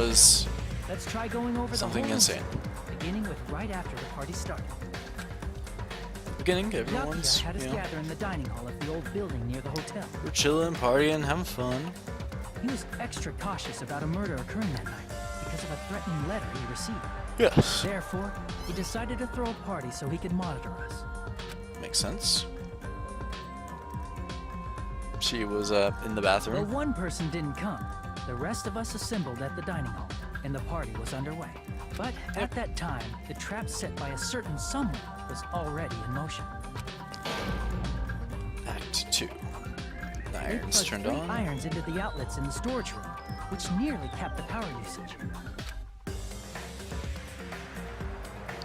was Let's try going over something the whole insane. incident, beginning with right after the party started. Beginning, everyone's, Byakuya had us you know, gather in the dining hall of the old building near the hotel. we're chilling, partying, having fun. He was extra cautious about a murder occurring that night because of a threatening letter he received. Yes. Therefore, he decided to throw a party so he could monitor us. Makes sense. She was in the Well, bathroom. one person didn't come. The rest of us assembled at the dining hall, and the party was underway. But at that time, the trap set by a certain someone was already in motion. Act 2. The They irons plugged turned 3 on. irons into the outlets in the storage room, which nearly capped the power usage.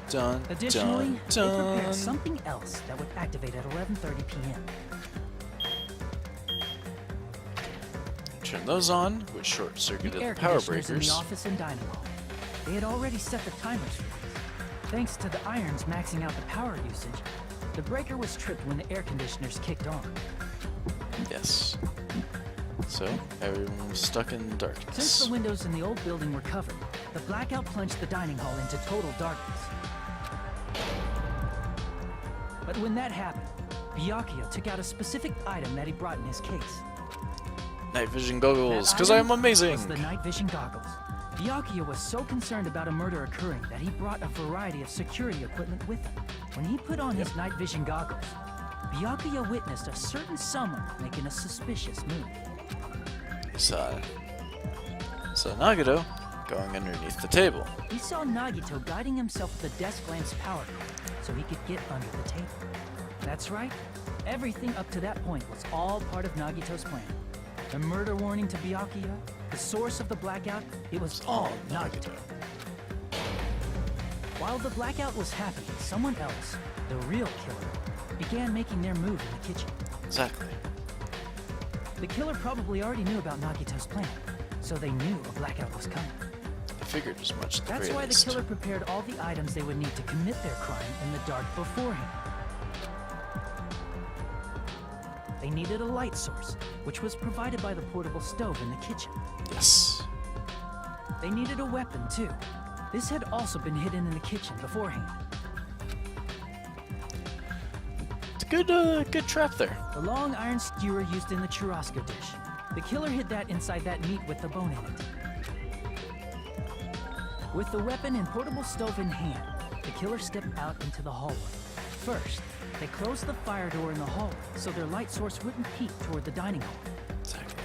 Dun, Additionally, dun, they dun. prepared something else that would activate at 11:30 p.m. Turn those on, which The short-circuited air the power conditioners in the breakers. office and dining hall. They had already set the timers for these. Thanks to the irons maxing out the power usage, the breaker was tripped when the air conditioners kicked on. Yes. So, everyone was stuck in Since darkness. the windows in the old building were covered, the blackout plunged the dining hall into total darkness. But when that happened, Byakuya took out a specific item that he brought in his case. Night vision goggles, That because I item am amazing! was the night vision goggles. Byakuya was so concerned about a murder occurring that he brought a variety of security equipment with him. When he put on his night vision goggles, Byakuya witnessed a certain someone making a suspicious move. He saw Nagito going underneath the table. He saw Nagito guiding himself with a desk lamp's power cord so he could get under the table. That's right. Everything up to that point was all part of Nagito's plan. The murder warning to Byakuya, the source of the blackout, it was all Nagito. While the blackout was happening, someone else, the real killer, began making their move in the kitchen. Exactly. The killer probably already knew about Nagito's plan, so they knew a blackout was coming. I figured as much at the That's very why the least. killer prepared all the items they would need to commit their crime in the dark beforehand. They needed a light source, which was provided by the portable stove in the kitchen. Yes. They needed a weapon, too. This had also been hidden in the kitchen beforehand. It's a good trap there. The long iron skewer used in the churrasco dish. The killer hid that inside that meat with the bone in it. With the weapon and portable stove in hand, the killer stepped out into the hallway. First, they closed the fire door in the hallway so their light source wouldn't peek toward the dining hall. Exactly.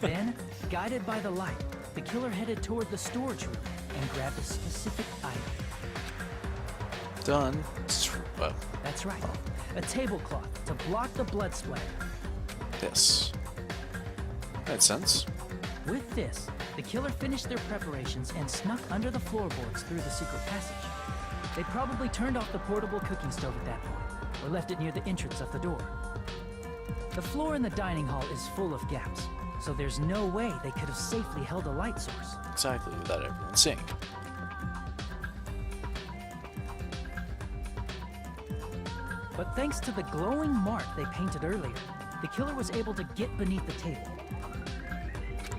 Then, guided by the light, the killer headed toward the storage room and grabbed a specific item. Done. That's right, a tablecloth to block the blood splatter. Yes. Makes sense. With this, the killer finished their preparations and snuck under the floorboards through the secret passage. They probably turned off the portable cooking stove at that point, or left it near the entrance of the door. The floor in the dining hall is full of gaps, so there's no way they could have safely held a light source. Exactly, without everyone seeing. But thanks to the glowing mark they painted earlier, the killer was able to get beneath the table.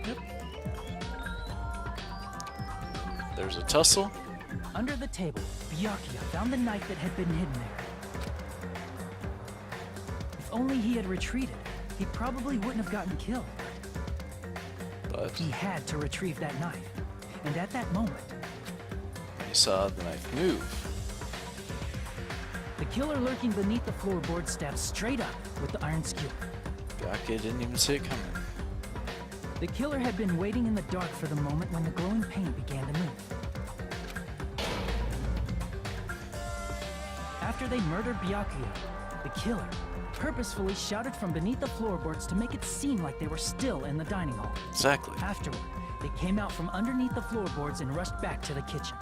Yep. There's a tussle. Under the table, Byakuya found the knife that had been hidden there. If only he had retreated, he probably wouldn't have gotten killed. But He had to retrieve that knife. And at that moment, he saw the knife move. the killer lurking beneath the floorboard stabbed straight up with the iron skewer. Byakuya didn't even see it coming. The killer had been waiting in the dark for the moment when the glowing paint began to move. After they murdered Byakuya, the killer purposefully shouted from beneath the floorboards to make it seem like they were still in the dining hall. Exactly. Afterward, they came out from underneath the floorboards and rushed back to the kitchen.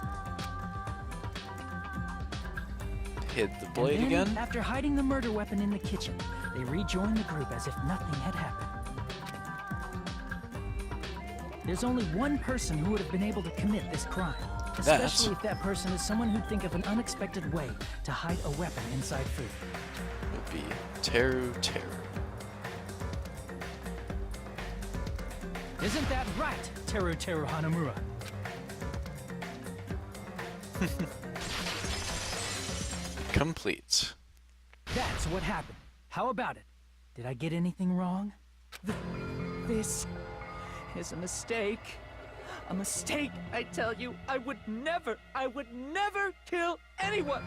Hit the blade And then, again. after hiding the murder weapon in the kitchen, they rejoined the group as if nothing had happened. There's only one person who would have been able to commit this crime, especially if that person is someone who'd think of an unexpected way to hide a weapon inside food. Would be Teru Teru. Isn't that right, Teru Teru Hanamura? Complete. That's what happened. How about it? Did I get anything wrong? This is a mistake. A mistake, I tell you. I would never kill anyone.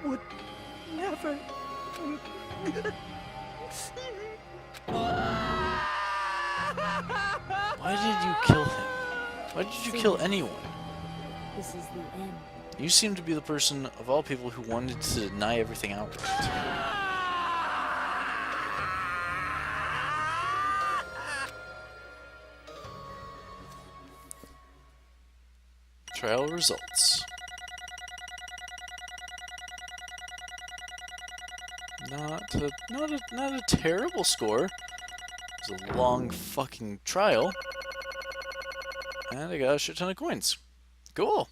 Would never. Why did you kill him? Why did you kill anyone? This is the end. You seem to be the person of all people who wanted to deny everything outright. Trial results. Not a terrible score. It's a long fucking trial. And I got a shit ton of coins. Cool.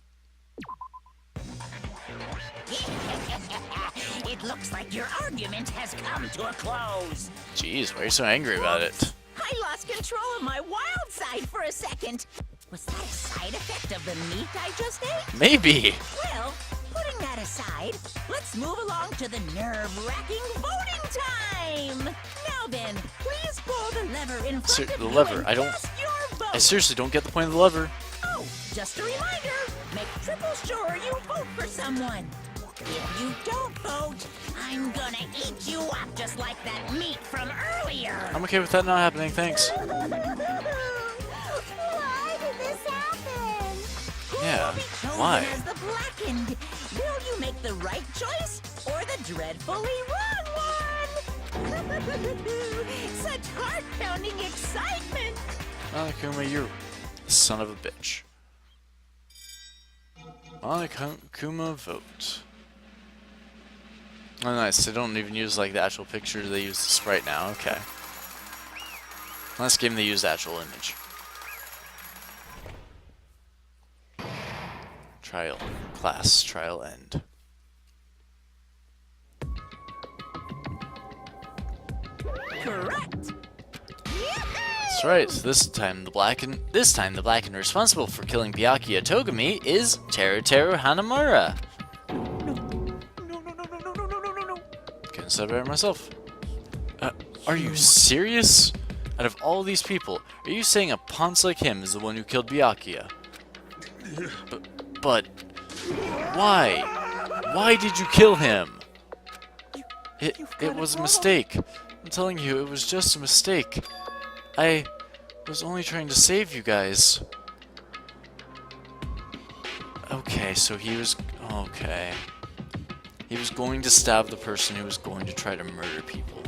It looks like your argument has come to a close. Jeez, why are you so angry about it? I lost control of my wild side for a second. Was that a side effect of the meat I just ate? Maybe. Well, putting that aside, let's move along to the nerve-wracking voting time. Now then, please pull the lever in front of The you lever, and I don't- cast your vote. I seriously don't get the point of the lever. Oh, just a reminder, make triple sure you vote for someone. If you don't vote, I'm gonna eat you up just like that meat from earlier. I'm okay with that not happening, thanks. Why did this happen? Yeah, Who will be chosen why? as the blackened? Will you make the right choice or the dreadfully wrong one? Such heart-pounding excitement! Monokuma, you're a son of a bitch. Monokuma vote. Oh, nice. They don't even use like the actual picture. They use the sprite now. Okay. Last game they used the actual image. Trial. Class. Trial end. Correct! That's right. This time the blackened responsible for killing Byakuya Togami is Teru Teru Hanamura. Couldn't say it better myself. Are you serious? Out of all these people, are you saying a ponce like him is the one who killed Byakuya? But why? Why did you kill him? It was a mistake. I'm telling you, it was just a mistake. I was only trying to save you guys. Okay, so he was... Okay. He was going to stab the person who was going to try to murder people.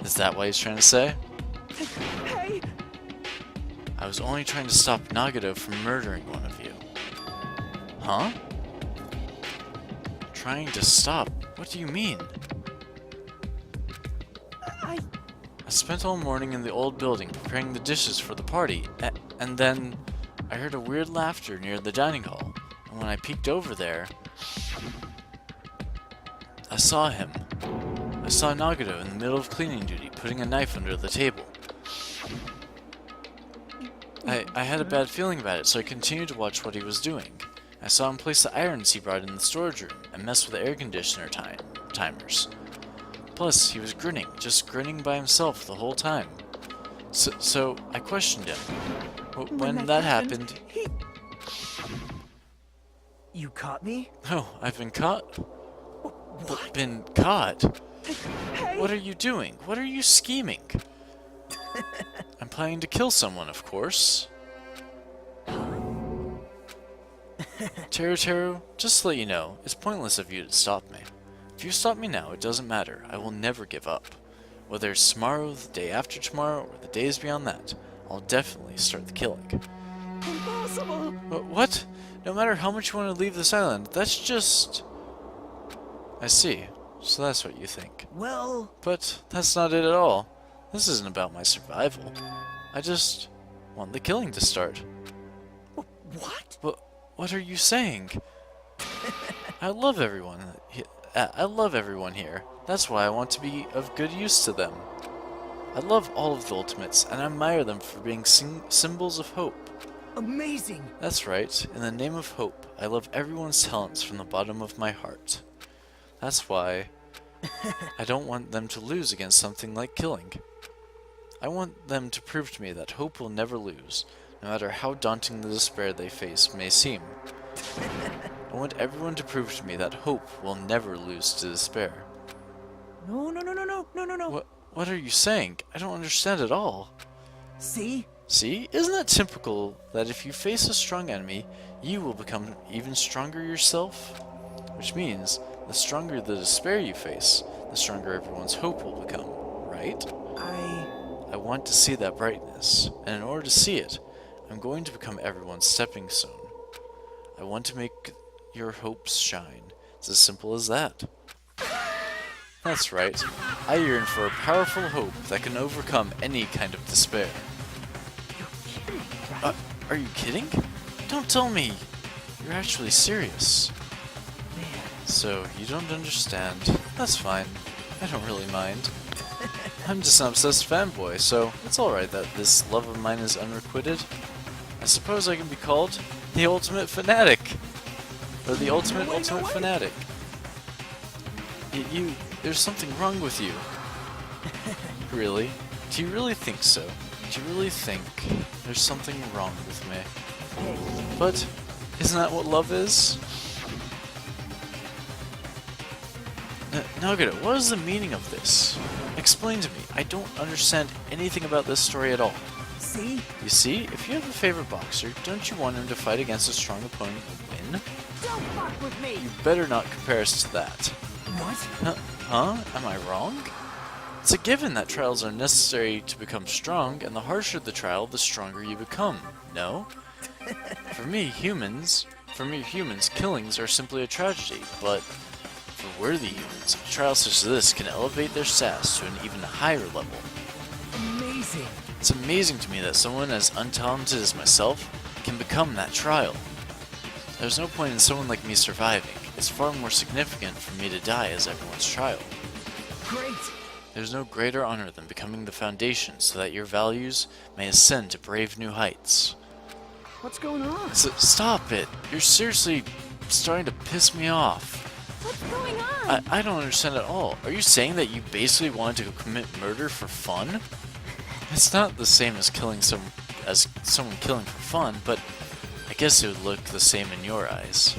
Is that what he's trying to say? Hey! I was only trying to stop Nagato from murdering one of you. Huh? Trying to stop? What do you mean? I spent all morning in the old building preparing the dishes for the party, and then I heard a weird laughter near the dining hall, and when I peeked over there, I saw him. I saw Nagato in the middle of cleaning duty, putting a knife under the table. I had a bad feeling about it, so I continued to watch what he was doing. I saw him place the irons he brought in the storage room and mess with the air conditioner timers. Plus, he was grinning, just grinning by himself the whole time. So I questioned him. When that happened... You caught me? Oh, I've been caught? What? Been caught? Hey! What are you doing? What are you scheming? I'm planning to kill someone, of course. Teru Teru, just to let you know, it's pointless of you to stop me. If you stop me now, it doesn't matter. I will never give up. Whether it's tomorrow, the day after tomorrow, or the days beyond that, I'll definitely start the killing. Impossible! What? No matter how much you want to leave this island, that's just... I see. So that's what you think. Well... But that's not it at all. This isn't about my survival. I just want the killing to start. What? What are you saying? I love everyone. I love everyone here. That's why I want to be of good use to them. I love all of the Ultimates, and I admire them for being symbols of hope. Amazing! That's right, in the name of hope, I love everyone's talents from the bottom of my heart. That's why I don't want them to lose against something like killing. I want them to prove to me that hope will never lose, no matter how daunting the despair they face may seem. I want everyone to prove to me that hope will never lose to despair. No. What are you saying? I don't understand at all. See? See? Isn't it typical that if you face a strong enemy, you will become even stronger yourself? Which means, the stronger the despair you face, the stronger everyone's hope will become, right? I want to see that brightness, and in order to see it, I'm going to become everyone's stepping stone. I want to make your hopes shine. It's as simple as that. That's right. I yearn for a powerful hope that can overcome any kind of despair. You're kidding, right? Are you kidding? Don't tell me. You're actually serious. Man, So, you don't understand. That's fine. I don't really mind. I'm just an obsessed fanboy, so it's alright that this love of mine is unrequited. I suppose I can be called the ultimate fanatic. Or the ultimate fanatic. There's something wrong with you. Really? Do you really think so? Do you really think there's something wrong with me? But, isn't that what love is? Nagito, what is the meaning of this? Explain to me. I don't understand anything about this story at all. see? You see, if you have a favorite boxer, don't you want him to fight against a strong opponent and win? Don't fuck with me! You better not compare us to that. What? Huh? Am I wrong? It's a given that trials are necessary to become strong, and the harsher the trial, the stronger you become. No? For me, humans, killings are simply a tragedy, but for worthy humans, a trial such as this can elevate their status to an even higher level. Amazing! It's amazing to me that someone as untalented as myself can become that trial. There's no point in someone like me surviving. It's far more significant for me to die as everyone's trial. Great! There's no greater honor than becoming the foundation so that your values may ascend to brave new heights. What's going on? Stop it! You're seriously starting to piss me off. What's going on? I don't understand at all. Are you saying that you basically wanted to commit murder for fun? It's not the same as someone killing for fun, but I guess it would look the same in your eyes.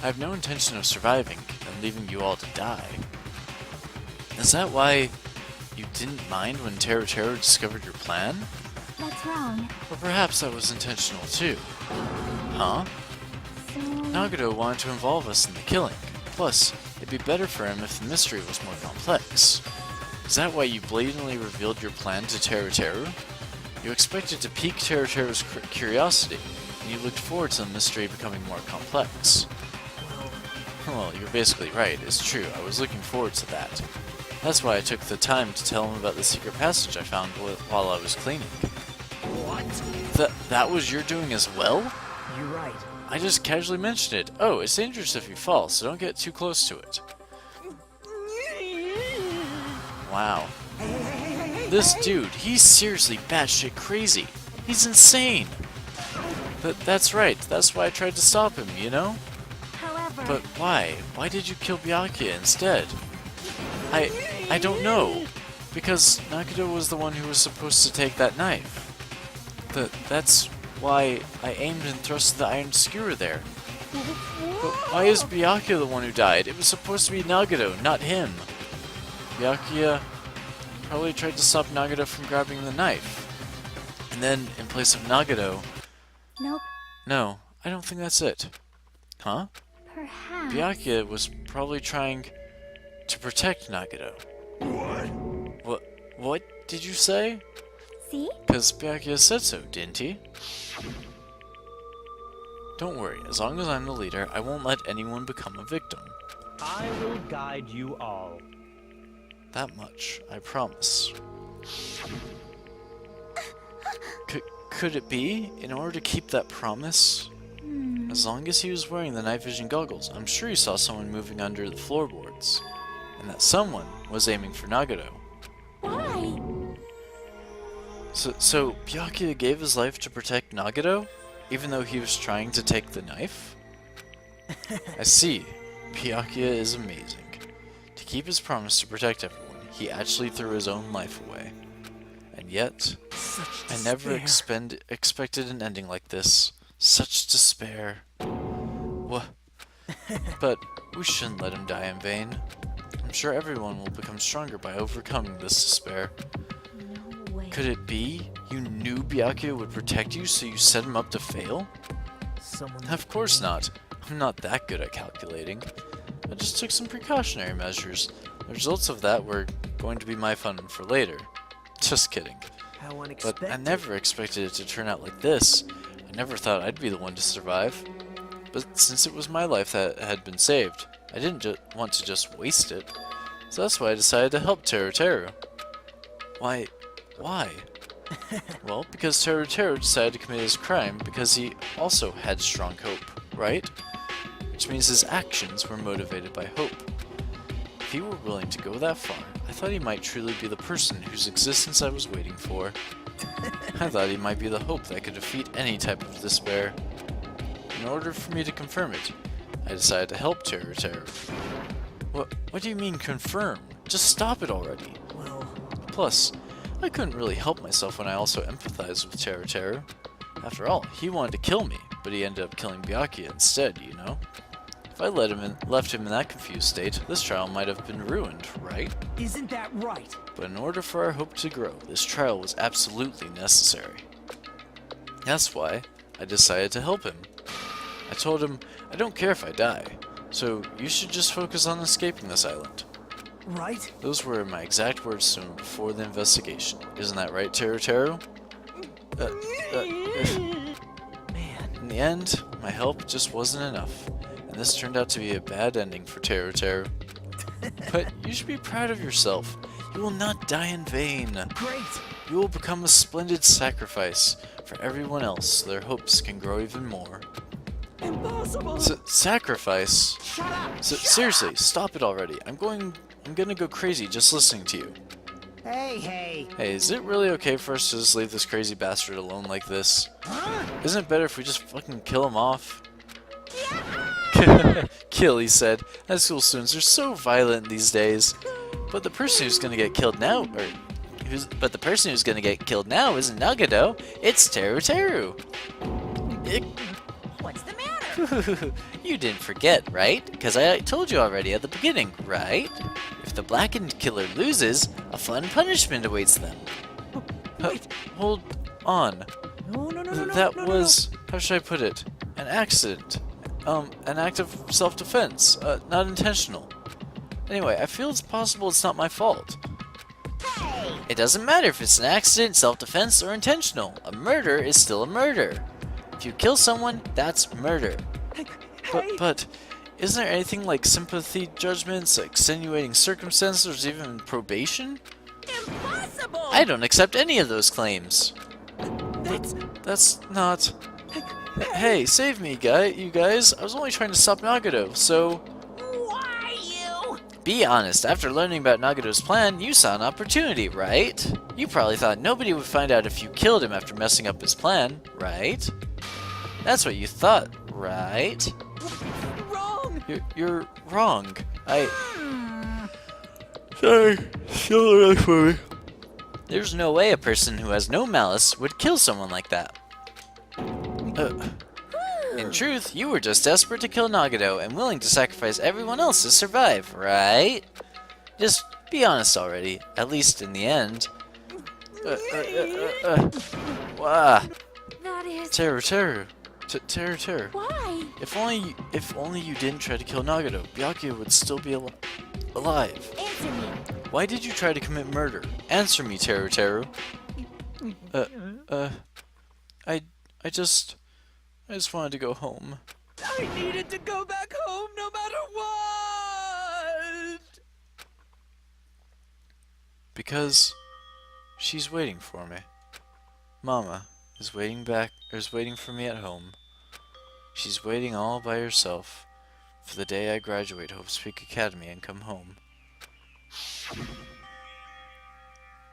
I have no intention of surviving and leaving you all to die. Is that why you didn't mind when Teru discovered your plan? What's wrong? Or perhaps that was intentional too. Huh? So... Nagito wanted to involve us in the killing. Plus, it'd be better for him if the mystery was more complex. Is that why you blatantly revealed your plan to Teru? You expected to pique Teru's curiosity, and you looked forward to the mystery becoming more complex. Well, you're basically right, it's true, I was looking forward to that. That's why I took the time to tell him about the secret passage I found while I was cleaning. What? That was your doing as well? You're right. I just casually mentioned it. Oh, it's dangerous if you fall, so don't get too close to it. Wow. This dude, he's seriously batshit crazy. He's insane. That's right, that's why I tried to stop him, you know? However... But why? Why did you kill Byakuya instead? I don't know. Because Nagito was the one who was supposed to take that knife. That's why I aimed and thrust the iron skewer there. But why is Byakuya the one who died? It was supposed to be Nagito, not him. Byakuya probably tried to stop Nagito from grabbing the knife. And then, in place of Nagito... Nope. No, I don't think that's it. Huh? Perhaps... Byakuya was probably trying to protect Nagito. What did you say? See? Because Byakuya said so, didn't he? Don't worry, as long as I'm the leader, I won't let anyone become a victim. I will guide you all. That much, I promise. Could it be, in order to keep that promise? As long as he was wearing the night vision goggles, I'm sure he saw someone moving under the floorboards. And that someone was aiming for Nagito. Why? So Byakuya gave his life to protect Nagato, even though he was trying to take the knife? I see. Byakuya is amazing. To keep his promise to protect everyone, he actually threw his own life away. And yet, I never expected an ending like this. Such despair. What? But we shouldn't let him die in vain. I'm sure everyone will become stronger by overcoming this despair. No way. Could it be you knew Byakuya would protect you, so you set him up to fail? Someone. Of course not. I'm not that good at calculating. I just took some precautionary measures. The results of that were going to be my fun for later. Just kidding. How But unexpected. I never expected it to turn out like this. I never thought I'd be the one to survive. But since it was my life that had been saved, I didn't want to just waste it. So that's why I decided to help Teru Teru. Why? Well, because Teru Teru decided to commit his crime because he also had strong hope, right? Which means his actions were motivated by hope. If he were willing to go that far, I thought he might truly be the person whose existence I was waiting for. I thought he might be the hope that could defeat any type of despair. In order for me to confirm it, I decided to help Teru Teru. What do you mean confirm? Just stop it already. Well, Plus, I couldn't really help myself when I also empathized with Teru Teru. After all, he wanted to kill me, but he ended up killing Byakuya instead, you know? If I left him in that confused state, this trial might have been ruined, right? isn't that right? But in order for our hope to grow, this trial was absolutely necessary. That's why I decided to help him. I told him, I don't care if I die, so you should just focus on escaping this island. Right? Those were my exact words to him before the investigation. Isn't that right, Teru Teru? Man, In the end, my help just wasn't enough, and this turned out to be a bad ending for Teru Teru. But you should be proud of yourself. You will not die in vain. great. You will become a splendid sacrifice for everyone else so their hopes can grow even more. Impossible. Sacrifice? Shut up. Seriously, stop it already. I'm gonna go crazy just listening to you. Hey. Hey, is it really okay for us to just leave this crazy bastard alone like this? Huh? Isn't it better if we just fucking kill him off? Kill, he said. High school students are so violent these days. But the person who's gonna get killed now, isn't Nagato. It's Teru Teru. What's the matter? You didn't forget, right? Because I told you already at the beginning, right? If the blackened killer loses, a fun punishment awaits them. Wait. Hold on. No. That was, how should I put it? An accident. An act of self-defense. Not intentional. Anyway, I feel it's possible it's not my fault. Hey! It doesn't matter if it's an accident, self-defense, or intentional. A murder is still a murder. If you kill someone, that's murder. But isn't there anything like sympathy judgments, extenuating circumstances, or even probation? Impossible! I don't accept any of those claims. That's not... Hey, save me, you guys. I was only trying to stop Nagato, so... Why you? Be honest, after learning about Nagato's plan, you saw an opportunity, right? You probably thought nobody would find out if you killed him after messing up his plan, right? That's what you thought, right? wrong. You're wrong. Sorry, still really for me. There's no way a person who has no malice would kill someone like that. In truth, you were just desperate to kill Nagato and willing to sacrifice everyone else to survive, right? Just be honest already, at least in the end. Wow. That is. Teru. Why? If only you didn't try to kill Nagato, Byakuya would still be alive. Answer me. Why did you try to commit murder? Answer me, Teru. I just wanted to go home. I needed to go back home no matter what. Because she's waiting for me. Mama is waiting for me at home. She's waiting all by herself for the day I graduate Hope Peak Academy and come home.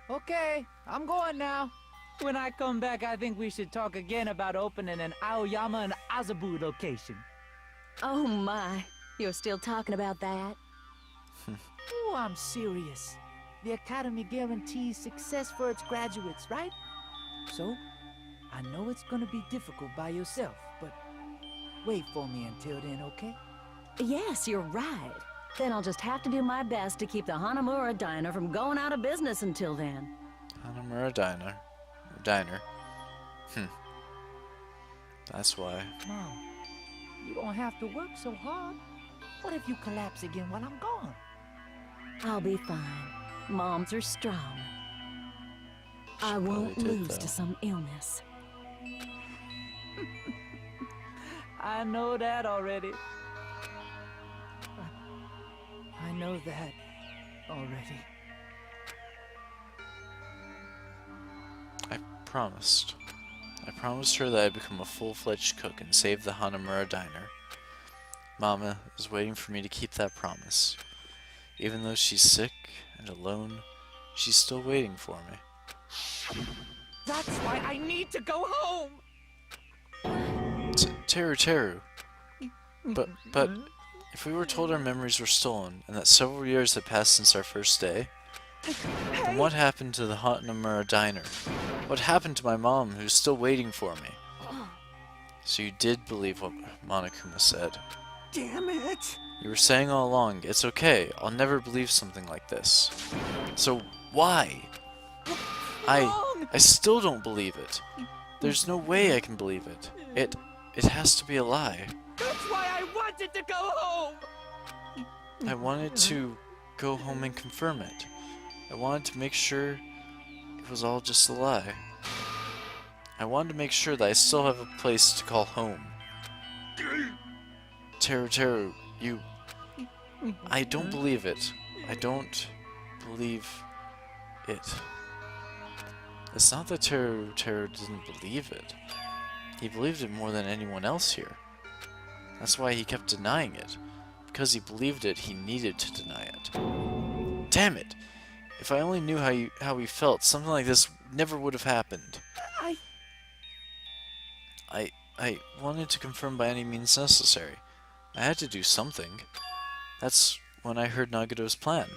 Okay, I'm going now. When I come back, I think we should talk again about opening an Aoyama and Azabu location. Oh my. You're still talking about that? Oh, I'm serious. The Academy guarantees success for its graduates, right? So, I know it's gonna be difficult by yourself, but wait for me until then, okay? Yes, you're right. Then I'll just have to do my best to keep the Hanamura Diner from going out of business until then. Hanamura Diner. Diner. That's why. Mom, you don't have to work so hard. What if you collapse again while I'm gone? I'll be fine. Moms are strong. I won't did, lose though. to some illness. I know that already. I know that already. I promised. I promised her that I'd become a full-fledged cook and save the Hanamura Diner. Mama is waiting for me to keep that promise. Even though she's sick and alone, she's still waiting for me. That's why I need to go home! Teru. But if we were told our memories were stolen and that several years had passed since our first day, then what happened to the Hanamura Diner? What happened to my mom who's still waiting for me? So you did believe what Monokuma said. Damn it! You were saying all along, it's okay, I'll never believe something like this. So why? I still don't believe it. There's no way I can believe it. It has to be a lie. That's why I wanted to go home! I wanted to go home and confirm it. I wanted to make sure it was all just a lie. I wanted to make sure that I still have a place to call home. Teru, you... I don't believe it. I don't believe it. It's not that Teru didn't believe it. He believed it more than anyone else here. That's why he kept denying it. Because he believed it, he needed to deny it. Damn it! If I only knew how he felt, something like this never would have happened. I wanted to confirm by any means necessary. I had to do something. That's when I heard Nagato's plan.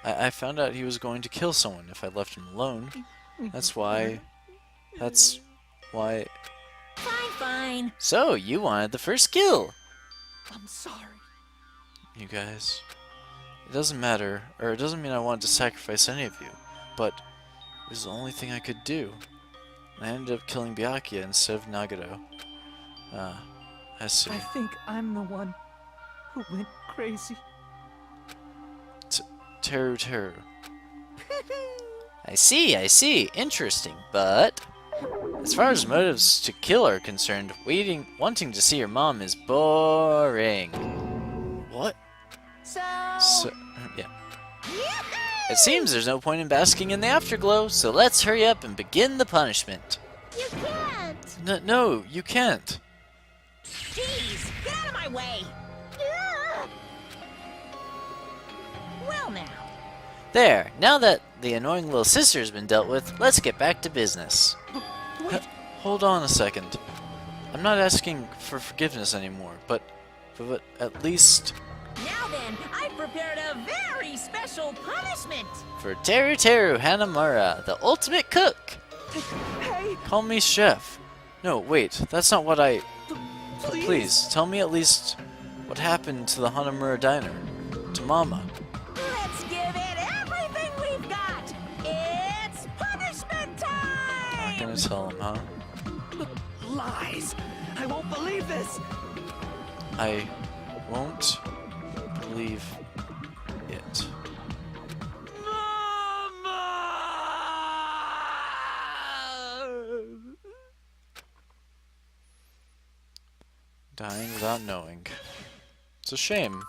I found out he was going to kill someone if I left him alone. That's why... Fine. So, you wanted the first kill! I'm sorry. You guys... It doesn't matter, or it doesn't mean I wanted to sacrifice any of you, but it was the only thing I could do. And I ended up killing Byakuya instead of Nagato. I see. I think I'm the one who went crazy. Teru. I see. Interesting, but... As far as motives to kill are concerned, wanting to see your mom is boring. What? So, yeah. It seems there's no point in basking in the afterglow, so let's hurry up and begin the punishment. You can't! No, you can't. Jeez, get out of my way! Well now. There, now that the annoying little sister's been dealt with, let's get back to business. Hold on a second. I'm not asking for forgiveness anymore, but at least... Now then, I've prepared a very special punishment! For Teru Hanamura, the ultimate cook! Hey, Call me chef. No, wait, that's not what I... please. Please, tell me at least what happened to the Hanamura diner. To Mama. Let's give it everything we've got! It's punishment time! Not gonna tell him, huh? Lies! I won't believe this! I won't believe it. Dying without knowing. It's a shame.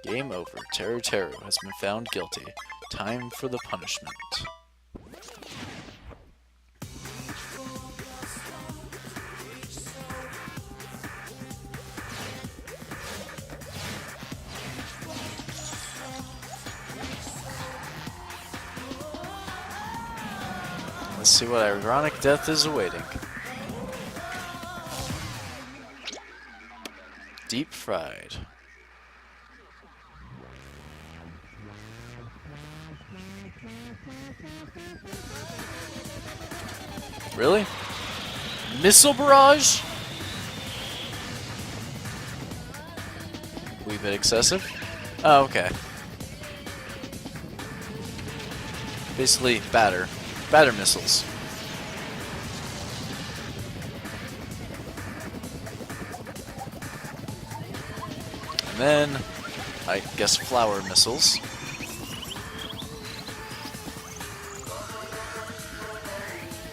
Game over. Teru has been found guilty. Time for the punishment. Let's see what ironic death is awaiting. Deep fried. Really? Missile barrage? Wee bit excessive? Oh, okay. Basically, batter missiles. And then, I guess flower missiles.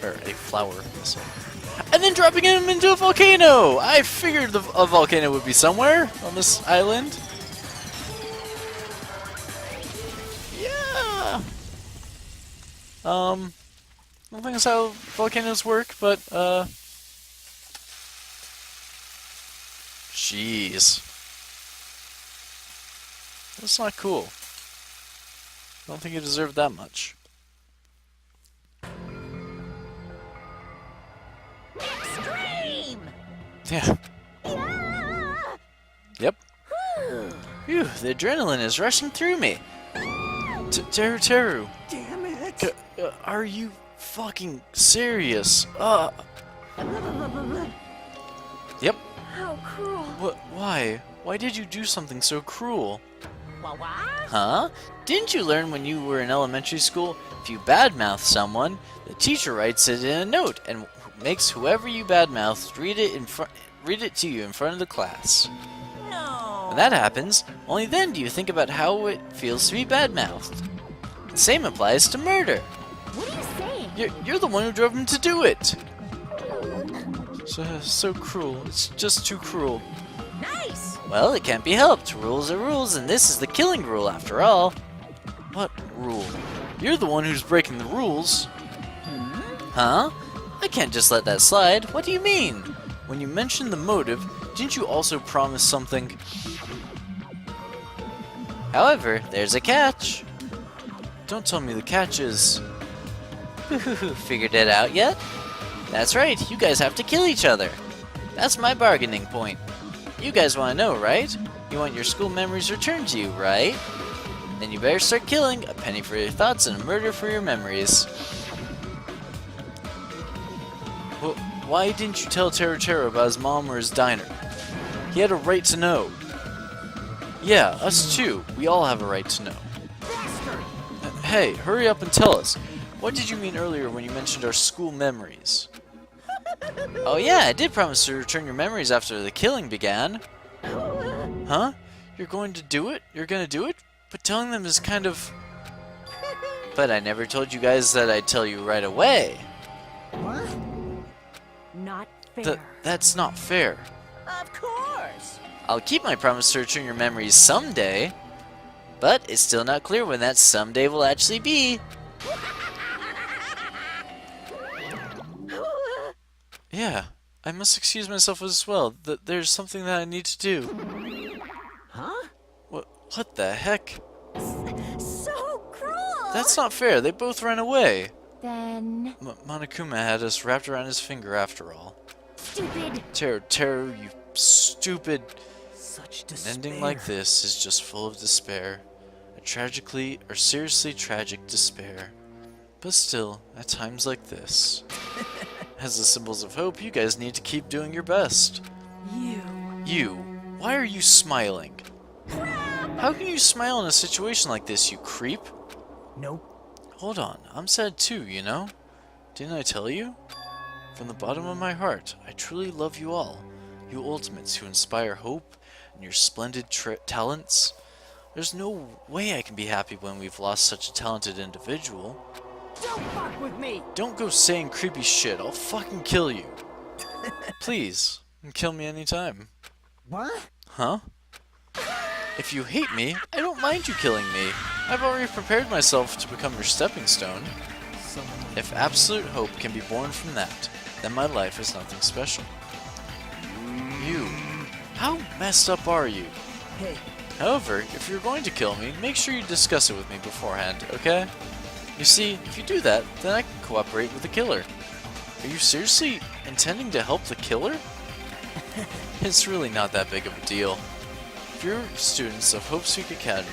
Or a flower missile. And then dropping him into a volcano! I figured a volcano would be somewhere on this island. Yeah! I don't think that's how volcanoes work, but, jeez. That's not cool. I don't think you deserve that much. Extreme! Yeah. Yeah! Yep. Phew, the adrenaline is rushing through me. Teru. Damn it! Are you fucking serious? Yep. How cruel. What? Why? Why did you do something so cruel? What? Huh? Didn't you learn when you were in elementary school? If you badmouth someone, the teacher writes it in a note and makes whoever you badmouthed read it to you in front of the class. No. When that happens, only then do you think about how it feels to be badmouthed. The same applies to murder. What are you saying? You're the one who drove him to do it. So cruel. It's just too cruel. Nice. Well, it can't be helped. Rules are rules, and this is the killing rule after all. What rule? You're the one who's breaking the rules. Huh? I can't just let that slide. What do you mean? When you mentioned the motive, didn't you also promise something? However, there's a catch. Don't tell me the catch is... Figured it out yet? That's right, you guys have to kill each other. That's my bargaining point. You guys want to know, right? You want your school memories returned to you, right? Then you better start killing. A penny for your thoughts and a murder for your memories. Well, why didn't you tell Teru about his mom or his diner? He had a right to know. Yeah, us too. We all have a right to know. Hey, hurry up and tell us. What did you mean earlier when you mentioned our school memories? Oh yeah, I did promise to return your memories after the killing began. Huh? You're going to do it? You're gonna do it? But telling them is kind of... But I never told you guys that I'd tell you right away. What? Not fair. That's not fair. Of course. I'll keep my promise to return your memories someday. But it's still not clear when that someday will actually be. Yeah, I must excuse myself as well. There's something that I need to do. Huh? What the heck? So cruel. That's not fair. They both ran away. Then... Monokuma had us wrapped around his finger after all. Stupid. Teru, you stupid... Such An despair. ending like this is just full of despair. A tragically or seriously tragic despair. But still, at times like this, as the symbols of hope, you guys need to keep doing your best. You, why are you smiling? How can you smile in a situation like this, you creep? Nope. Hold on, I'm sad too, you know? Didn't I tell you? From the bottom of my heart, I truly love you all. You ultimates who inspire hope and your splendid talents. There's no way I can be happy when we've lost such a talented individual. Don't fuck with me! Don't go saying creepy shit, I'll fucking kill you. Please, kill me anytime. What? Huh? If you hate me, I don't mind you killing me. I've already prepared myself to become your stepping stone. If absolute hope can be born from that, then my life is nothing special. You, how messed up are you? Hey, However, if you're going to kill me, make sure you discuss it with me beforehand, okay? You see, if you do that, then I can cooperate with the killer. Are you seriously intending to help the killer? It's really not that big of a deal. If you're students of Hope's Peak Academy,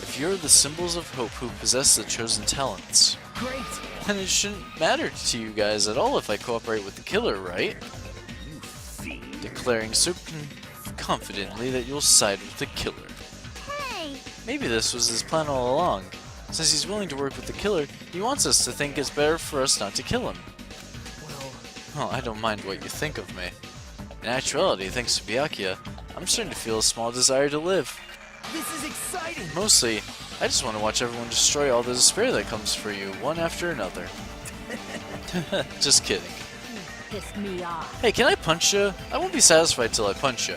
if you're the symbols of hope who possess the chosen talents, Great. then it shouldn't matter to you guys at all if I cooperate with the killer, right? You fiend. Declaring so confidently that you'll side with the killer. Hey, Maybe this was his plan all along. Since he's willing to work with the killer, he wants us to think it's better for us not to kill him. Well, I don't mind what you think of me. In actuality, thanks to Byakuya, I'm starting to feel a small desire to live. This is exciting. Mostly, I just want to watch everyone destroy all the despair that comes for you, one after another. Just kidding. Pissed me off. Hey, can I punch you? I won't be satisfied till I punch you.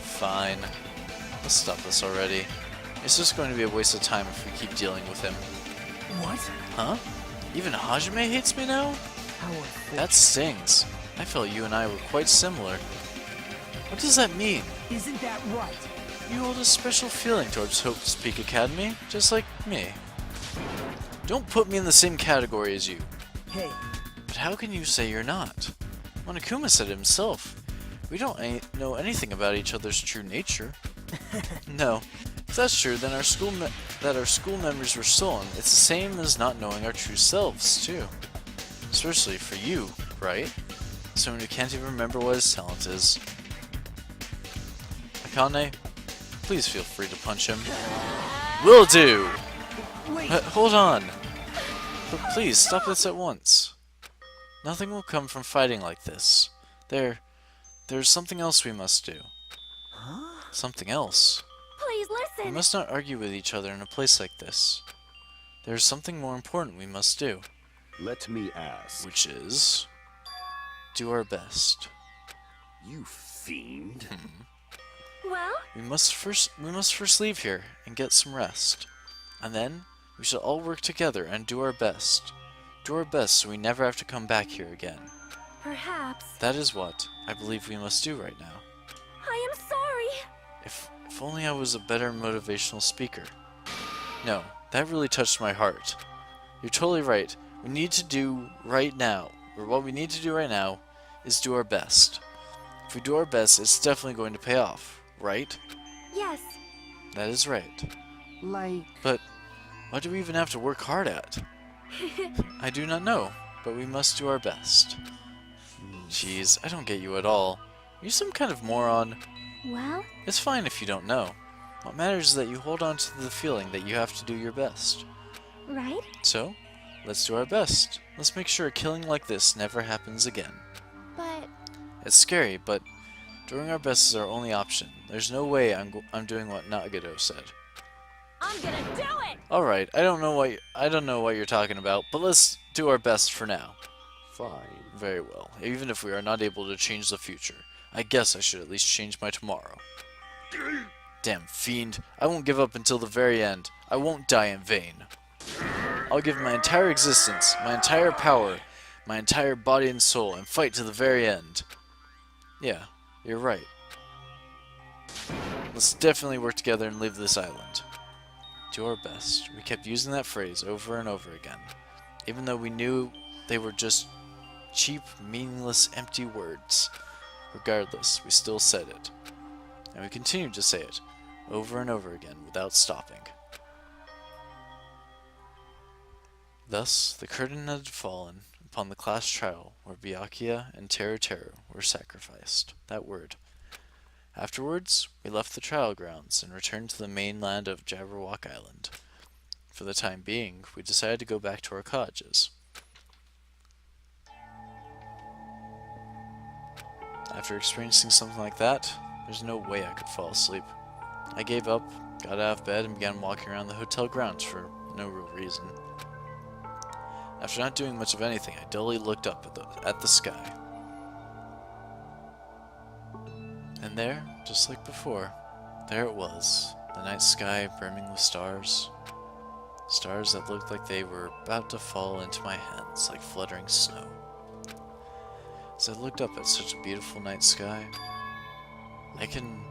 Fine. Let's stop this already. It's just going to be a waste of time if we keep dealing with him. What? Huh? Even Hajime hates me now? How That stings. I felt you and I were quite similar. What does that mean? Isn't that right? You hold a special feeling towards Hope's Peak Academy, just like me. Don't put me in the same category as you. Hey, But how can you say you're not? Monokuma said it himself. We don't know anything about each other's true nature. No. If that's true, then our school memories were stolen. It's the same as not knowing our true selves, too. Especially for you, right? Someone who can't even remember what his talent is. Akane, please feel free to punch him. Will do! wait. Hold on! But please, stop this at once. Nothing will come from fighting like this. There's something else we must do. Huh? Something else. please We listen. must not argue with each other in a place like this. There's something more important we must do, Let me ask. which is do our best. You fiend. Well, We must first leave here and get some rest. And then we shall all work together and do our best. Do our best so we never have to come back here again. perhaps. That is what I believe we must do right now. I am sorry. If only I was a better motivational speaker. No, that really touched my heart. You're totally right. We need to do right now, or what we need to do right now, is do our best. If we do our best, it's definitely going to pay off, right? Yes. That is right. Like, But what do we even have to work hard at? I do not know, but we must do our best. Jeez, I don't get you at all. Are you some kind of moron? Well, It's fine if you don't know. What matters is that you hold on to the feeling that you have to do your best. right? So, let's do our best. Let's make sure a killing like this never happens again. But It's scary, but doing our best is our only option. There's no way I'm doing what Nagado said. I'm gonna do it. All right, I don't know what you're talking about, but let's do our best for now. Fine. Very well. Even if we are not able to change the future, I guess I should at least change my tomorrow. Damn fiend, I won't give up until the very end. I won't die in vain. I'll give my entire existence, my entire power, my entire body and soul, and fight to the very end. Yeah, you're right. Let's definitely work together and leave this island. Do our best. We kept using that phrase over and over again, even though we knew they were just cheap, meaningless, empty words. Regardless, we still said it. And we continued to say it, over and over again, without stopping. Thus, the curtain had fallen upon the class trial where Byakuya and Teru Teru were sacrificed. That word. Afterwards, we left the trial grounds and returned to the mainland of Jabberwock Island. For the time being, we decided to go back to our cottages. After experiencing something like that, there's no way I could fall asleep. I gave up, got out of bed, and began walking around the hotel grounds for no real reason. After not doing much of anything, I dully looked up at the sky. And there, just like before, there it was, the night sky brimming with stars. Stars that looked like they were about to fall into my hands like fluttering snow. As I looked up at such a beautiful night sky, I can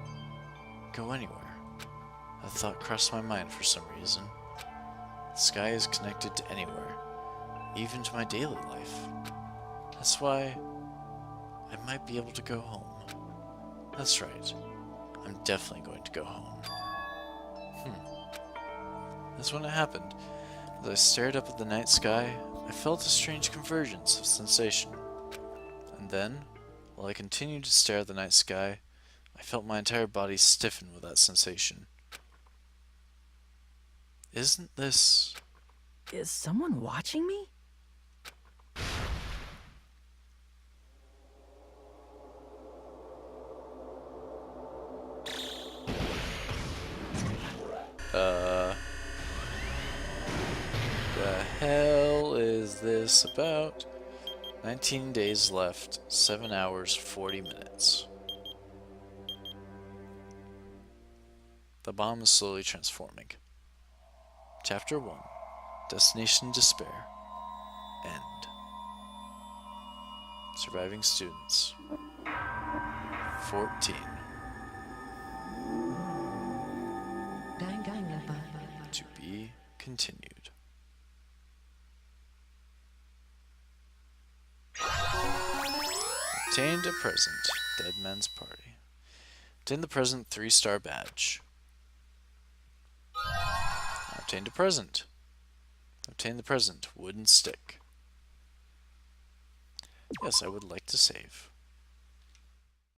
go anywhere. A thought crossed my mind for some reason. The sky is connected to anywhere, even to my daily life. That's why I might be able to go home. That's right. I'm definitely going to go home. That's when it happened. As I stared up at the night sky, I felt a strange convergence of sensation. And then, while I continued to stare at the night sky, I felt my entire body stiffen with that sensation. Isn't this... Is someone watching me? The hell is this about? 19 days left, 7 hours, 40 minutes. The bomb is slowly transforming. Chapter 1, Destination Despair. End. Surviving students. 14. Danganronpa. To be continued. Obtained a present. Dead Man's Party. Obtained the present 3-star badge. Obtained a present. Obtained the present wooden stick. Yes, I would like to save.